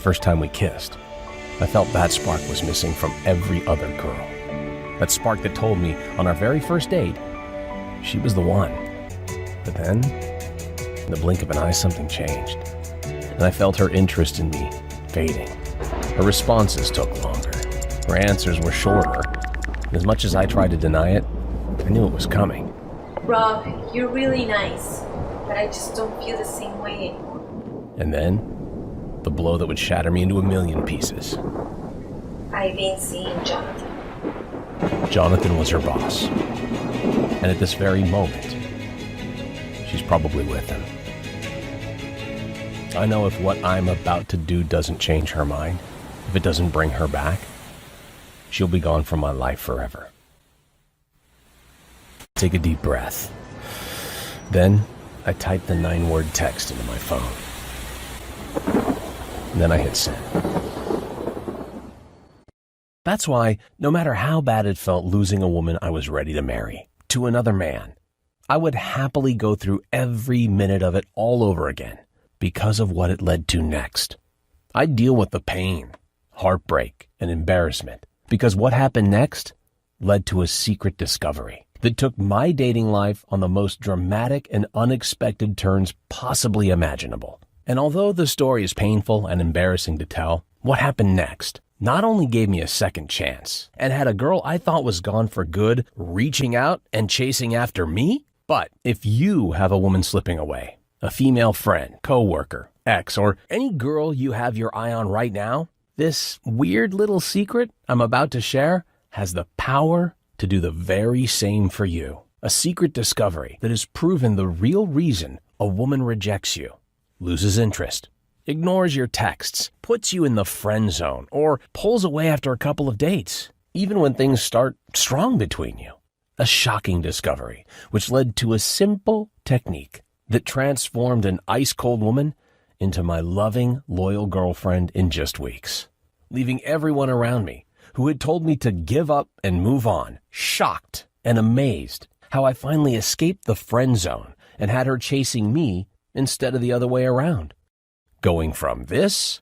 first time we kissed, I felt that spark was missing from every other girl. That spark that told me on our very first date, she was the one. But then, in the blink of an eye, something changed. And I felt her interest in me fading. Her responses took longer. Her answers were shorter. And as much as I tried to deny it, I knew it was coming. Rob, you're really nice, but I just don't feel the same way anymore. And then, the blow that would shatter me into a million pieces. I've been seeing Jonathan. Jonathan was her boss. And at this very moment, she's probably with him. I know if what I'm about to do doesn't change her mind, if it doesn't bring her back, she'll be gone from my life forever. Take a deep breath. Then I type the 9-word text into my phone. And then I hit send. That's why, no matter how bad it felt losing a woman I was ready to marry to another man, I would happily go through every minute of it all over again because of what it led to next. I'd deal with the pain, heartbreak, and embarrassment because what happened next led to a secret discovery that took my dating life on the most dramatic and unexpected turns possibly imaginable. And although the story is painful and embarrassing to tell, what happened next not only gave me a second chance and had a girl I thought was gone for good reaching out and chasing after me, but if you have a woman slipping away, a female friend, coworker, ex, or any girl you have your eye on right now, this weird little secret I'm about to share has the power to do the very same for you. A secret discovery that has proven the real reason a woman rejects you, loses interest, ignores your texts, puts you in the friend zone, or pulls away after a couple of dates, even when things start strong between you. A shocking discovery, which led to a simple technique that transformed an ice-cold woman into my loving, loyal girlfriend in just weeks, leaving everyone around me who had told me to give up and move on, shocked and amazed how I finally escaped the friend zone and had her chasing me instead of the other way around. Going from this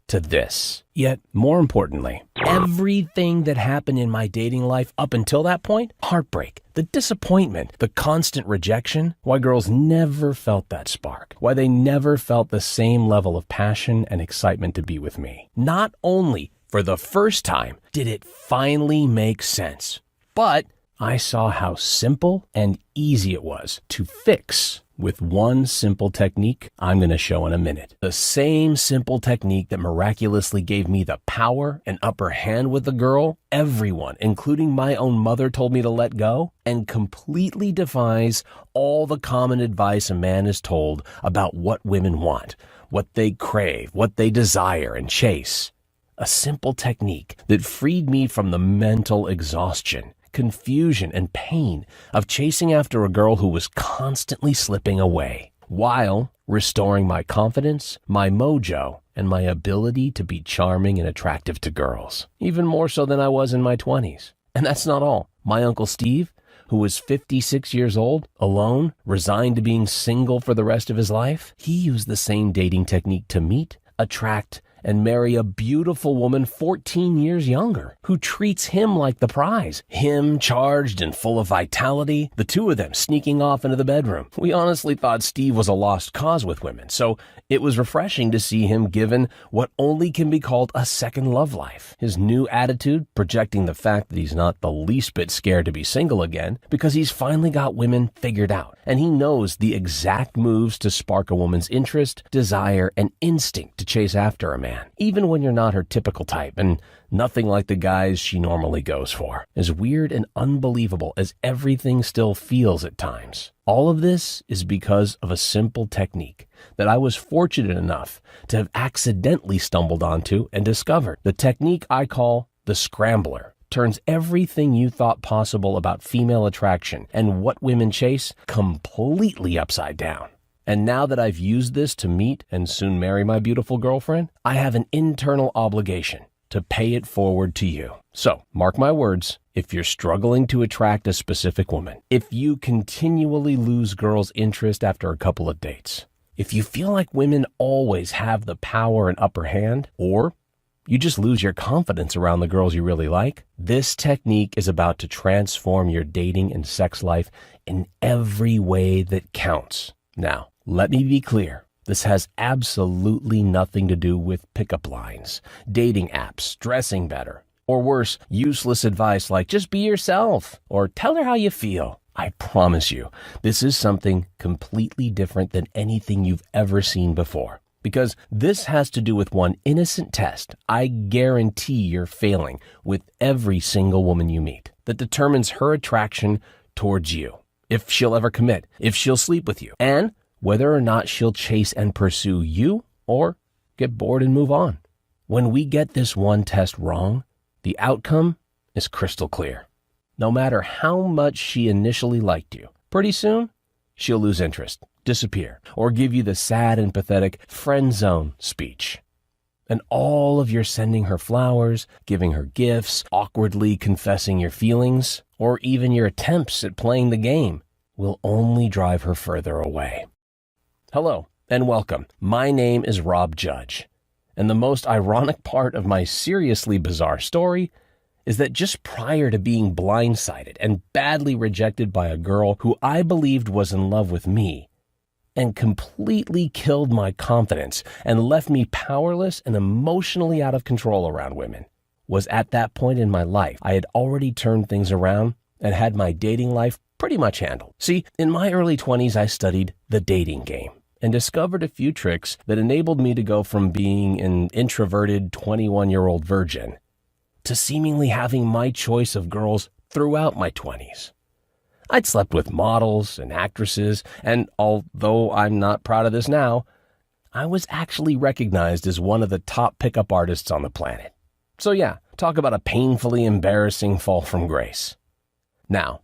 to this. Yet, more importantly, everything that happened in my dating life up until that point, heartbreak, the disappointment, the constant rejection, why girls never felt that spark, why they never felt the same level of passion and excitement to be with me. Not only for the first time did it finally make sense, but I saw how simple and easy it was to fix with one simple technique I'm going to show in a minute. The same simple technique that miraculously gave me the power and upper hand with the girl everyone, including my own mother, told me to let go, and completely defies all the common advice a man is told about what women want, what they crave, what they desire and chase. A simple technique that freed me from the mental exhaustion, confusion, and pain of chasing after a girl who was constantly slipping away, while restoring my confidence, my mojo, and my ability to be charming and attractive to girls, even more so than I was in my 20s. And that's not all. My Uncle Steve, who was 56 years old, alone, resigned to being single for the rest of his life, he used the same dating technique to meet, attract, and marry a beautiful woman 14 years younger, who treats him like the prize. Him charged and full of vitality, the two of them sneaking off into the bedroom. We honestly thought Steve was a lost cause with women, so it was refreshing to see him given what only can be called a second love life. His new attitude projecting the fact that he's not the least bit scared to be single again because he's finally got women figured out, and he knows the exact moves to spark a woman's interest, desire, and instinct to chase after a man, even when you're not her typical type and nothing like the guys she normally goes for. As weird and unbelievable as everything still feels at times, all of this is because of a simple technique that I was fortunate enough to have accidentally stumbled onto and discovered. The technique I call the scrambler turns everything you thought possible about female attraction and what women chase completely upside down. And now that I've used this to meet and soon marry my beautiful girlfriend, I have an internal obligation to pay it forward to you. So, mark my words, if you're struggling to attract a specific woman, if you continually lose girls' interest after a couple of dates, If you feel like women always have the power and upper hand, or you just lose your confidence around the girls you really like, this technique is about to transform your dating and sex life in every way that counts. Now, let me be clear. This has absolutely nothing to do with pickup lines, dating apps, dressing better, or worse, useless advice like just be yourself or tell her how you feel. I promise you, this is something completely different than anything you've ever seen before. Because this has to do with one innocent test I guarantee you're failing with every single woman you meet that determines her attraction towards you, if she'll ever commit, if she'll sleep with you, and whether or not she'll chase and pursue you or get bored and move on. When we get this one test wrong, the outcome is crystal clear. No matter how much she initially liked you, pretty soon, she'll lose interest, disappear, or give you the sad and pathetic friend zone speech. And all of your sending her flowers, giving her gifts, awkwardly confessing your feelings, or even your attempts at playing the game will only drive her further away. Hello, and welcome. My name is Rob Judge. And the most ironic part of my seriously bizarre story is that just prior to being blindsided and badly rejected by a girl who I believed was in love with me and completely killed my confidence and left me powerless and emotionally out of control around women, was at that point in my life I had already turned things around and had my dating life pretty much handled. See, in my early 20s, I studied the dating game and discovered a few tricks that enabled me to go from being an introverted 21-year-old virgin to seemingly having my choice of girls throughout my 20s. I'd slept with models and actresses, and although I'm not proud of this now, I was actually recognized as one of the top pickup artists on the planet. So yeah, talk about a painfully embarrassing fall from grace. Now,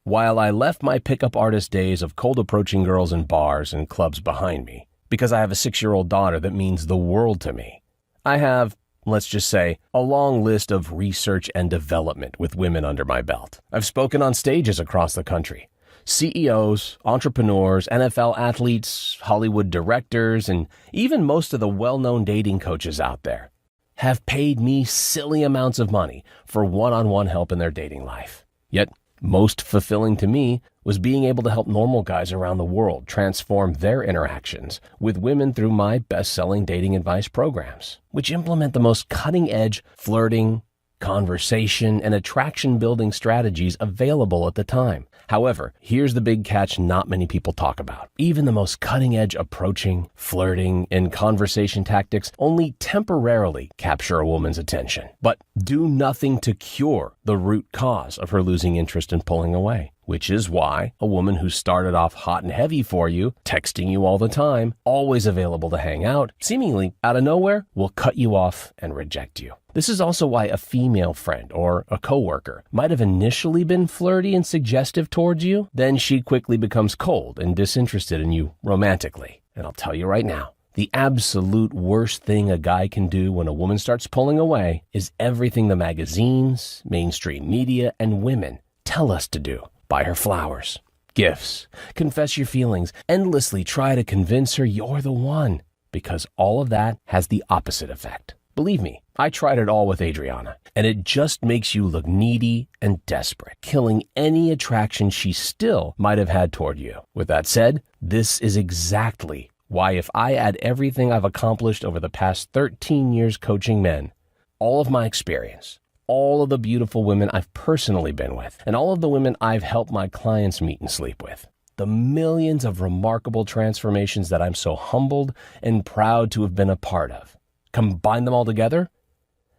while I left my pickup artist days of cold approaching girls in bars and clubs behind me, because I have a 6-year-old daughter that means the world to me, I have, let's just say, a long list of research and development with women under my belt. I've spoken on stages across the country. CEOs, entrepreneurs, NFL athletes, Hollywood directors, and even most of the well-known dating coaches out there have paid me silly amounts of money for one-on-one help in their dating life. Yet, most fulfilling to me was being able to help normal guys around the world transform their interactions with women through my best-selling dating advice programs, which implement the most cutting-edge flirting, conversation, and attraction-building strategies available at the time. However, here's the big catch not many people talk about. Even the most cutting-edge approaching, flirting, and conversation tactics only temporarily capture a woman's attention, but do nothing to cure the root cause of her losing interest and pulling away. Which is why a woman who started off hot and heavy for you, texting you all the time, always available to hang out, seemingly out of nowhere, will cut you off and reject you. This is also why a female friend or a coworker might have initially been flirty and suggestive towards you, then she quickly becomes cold and disinterested in you romantically. And I'll tell you right now, the absolute worst thing a guy can do when a woman starts pulling away is everything the magazines, mainstream media, and women tell us to do. Buy her flowers, gifts, confess your feelings, endlessly try to convince her you're the one, because all of that has the opposite effect. Believe me, I tried it all with Adriana, and it just makes you look needy and desperate, killing any attraction she still might have had toward you. With that said, this is exactly why if I add everything I've accomplished over the past 13 years coaching men, all of my experience, all of the beautiful women I've personally been with, and all of the women I've helped my clients meet and sleep with, the millions of remarkable transformations that I'm so humbled and proud to have been a part of, combine them all together,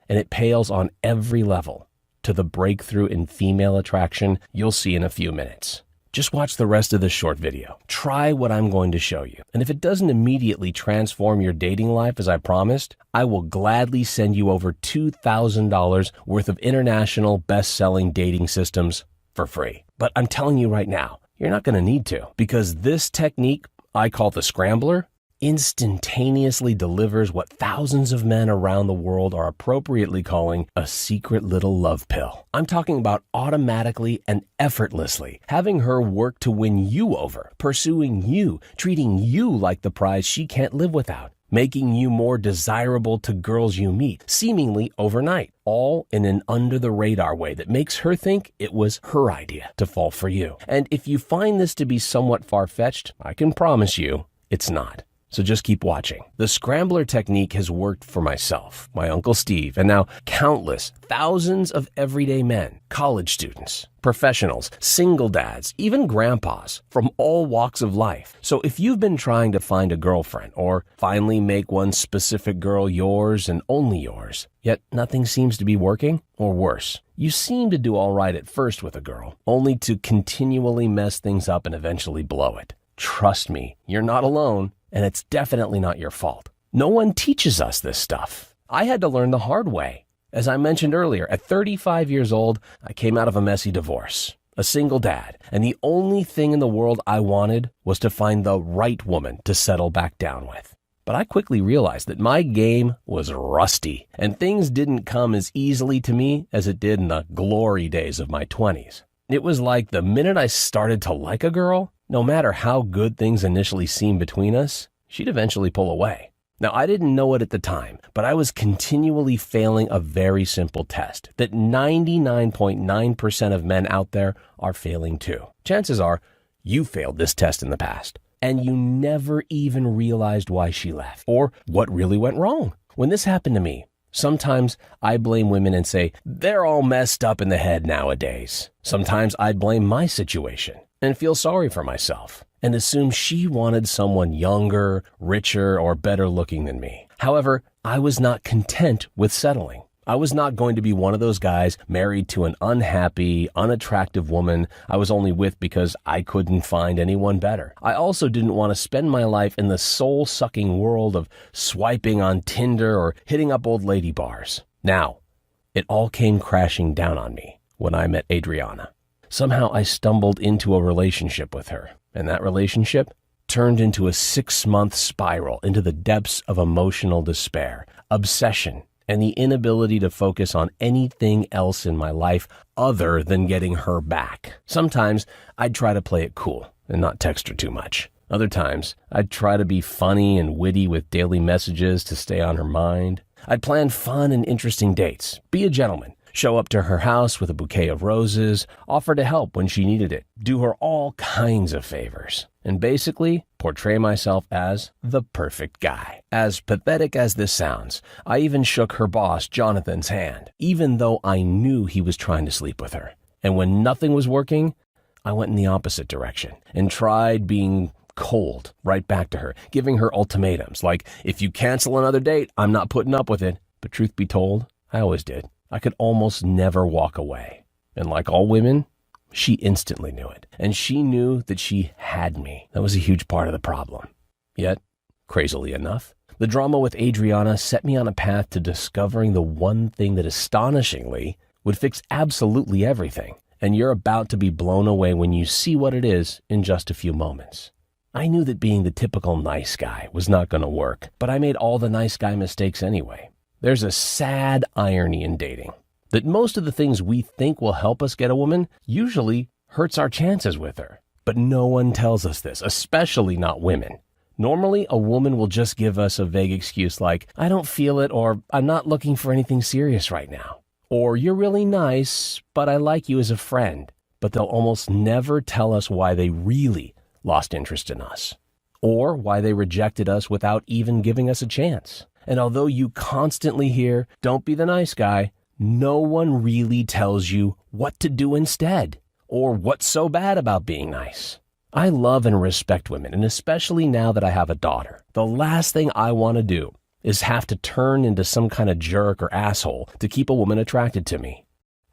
and it pales on every level to the breakthrough in female attraction you'll see in a few minutes. Just watch the rest of this short video. Try what I'm going to show you. And if it doesn't immediately transform your dating life as I promised, I will gladly send you over $2,000 worth of international best-selling dating systems for free. But I'm telling you right now, you're not going to need to, because this technique I call the scrambler instantaneously delivers what thousands of men around the world are appropriately calling a secret little love pill. I'm talking about automatically and effortlessly having her work to win you over, pursuing you, treating you like the prize she can't live without, making you more desirable to girls you meet, seemingly overnight, all in an under-the-radar way that makes her think it was her idea to fall for you. And if you find this to be somewhat far-fetched, I can promise you it's not. So just keep watching. The scrambler technique has worked for myself, my Uncle Steve, and now countless, thousands of everyday men, college students, professionals, single dads, even grandpas from all walks of life. So if you've been trying to find a girlfriend or finally make one specific girl yours and only yours, yet nothing seems to be working, or worse, you seem to do all right at first with a girl, only to continually mess things up and eventually blow it. Trust me, you're not alone. And it's definitely not your fault. No one teaches us this stuff. I had to learn the hard way. As I mentioned earlier, at 35 years old, I came out of a messy divorce, a single dad, and the only thing in the world I wanted was to find the right woman to settle back down with. But I quickly realized that my game was rusty, and things didn't come as easily to me as it did in the glory days of my 20s. It was like the minute I started to like a girl, no matter how good things initially seemed between us, she'd eventually pull away. Now, I didn't know it at the time, but I was continually failing a very simple test that 99.9% of men out there are failing too. Chances are you failed this test in the past, and you never even realized why she left or what really went wrong. When this happened to me, sometimes I blame women and say, they're all messed up in the head nowadays. Sometimes I'd blame my situation and feel sorry for myself and assume she wanted someone younger, richer, or better looking than me. However, I was not content with settling. I was not going to be one of those guys married to an unhappy, unattractive woman I was only with because I couldn't find anyone better. I also didn't want to spend my life in the soul-sucking world of swiping on Tinder or hitting up old lady bars. Now, it all came crashing down on me when I met Adriana. Somehow I stumbled into a relationship with her, and that relationship turned into a 6-month spiral into the depths of emotional despair, obsession, and the inability to focus on anything else in my life other than getting her back. Sometimes I'd try to play it cool and not text her too much. Other times, I'd try to be funny and witty with daily messages to stay on her mind. I'd plan fun and interesting dates, be a gentleman, show up to her house with a bouquet of roses, offer to help when she needed it, do her all kinds of favors, and basically portray myself as the perfect guy. As pathetic as this sounds, I even shook her boss, Jonathan's hand, even though I knew he was trying to sleep with her. And when nothing was working, I went in the opposite direction and tried being cold right back to her, giving her ultimatums like, if you cancel another date, I'm not putting up with it. But truth be told, I always did. I could almost never walk away. And like all women, she instantly knew it. And she knew that she had me. That was a huge part of the problem. Yet, crazily enough, the drama with Adriana set me on a path to discovering the one thing that astonishingly would fix absolutely everything. And you're about to be blown away when you see what it is in just a few moments. I knew that being the typical nice guy was not going to work, but I made all the nice guy mistakes anyway. There's a sad irony in dating, that most of the things we think will help us get a woman usually hurts our chances with her. But no one tells us this, especially not women. Normally, a woman will just give us a vague excuse like, I don't feel it, or I'm not looking for anything serious right now. Or you're really nice, but I like you as a friend. But they'll almost never tell us why they really lost interest in us, or why they rejected us without even giving us a chance. And although you constantly hear, don't be the nice guy, no one really tells you what to do instead, or what's so bad about being nice. I love and respect women, and especially now that I have a daughter. The last thing I want to do is have to turn into some kind of jerk or asshole to keep a woman attracted to me.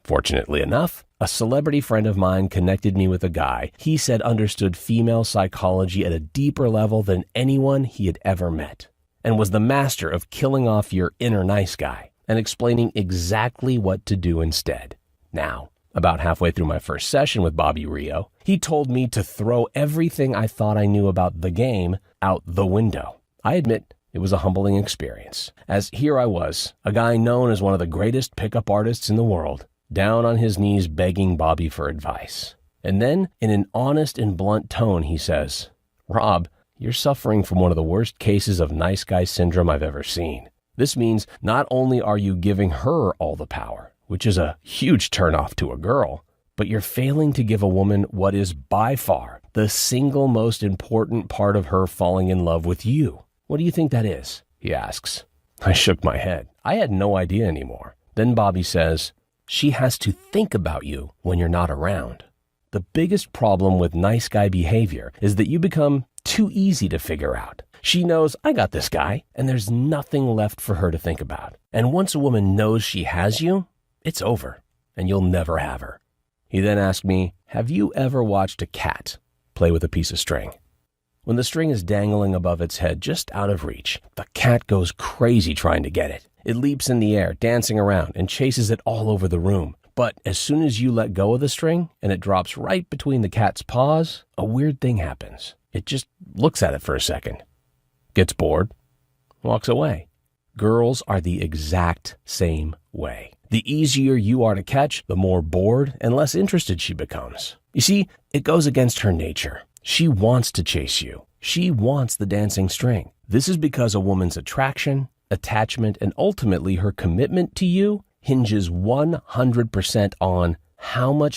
Fortunately enough, a celebrity friend of mine connected me with a guy he said understood female psychology at a deeper level than anyone he had ever met, and was the master of killing off your inner nice guy and explaining exactly what to do instead. Now, about halfway through my first session with Bobby Rio, he told me to throw everything I thought I knew about the game out the window. I admit it was a humbling experience, as here I was, a guy known as one of the greatest pickup artists in the world, down on his knees begging Bobby for advice. And then, in an honest and blunt tone, he says, "Rob, you're suffering from one of the worst cases of nice guy syndrome I've ever seen. This means not only are you giving her all the power, which is a huge turnoff to a girl, but you're failing to give a woman what is by far the single most important part of her falling in love with you. What do you think that is?" he asks. I shook my head. I had no idea anymore. Then Bobby says, "She has to think about you when you're not around. The biggest problem with nice guy behavior is that you become too easy to figure out. She knows, I got this guy, and there's nothing left for her to think about. And once a woman knows she has you, it's over, and you'll never have her." He then asked me, "Have you ever watched a cat play with a piece of string? When the string is dangling above its head just out of reach, the cat goes crazy trying to get it. It leaps in the air, dancing around, and chases it all over the room. But as soon as you let go of the string and it drops right between the cat's paws, a weird thing happens. It just looks at it for a second, gets bored, walks away. Girls are the exact same way. The easier you are to catch, the more bored and less interested she becomes. You see, it goes against her nature. She wants to chase you. She wants the dancing string. This is because a woman's attraction, attachment, and ultimately her commitment to you hinges 100% on how much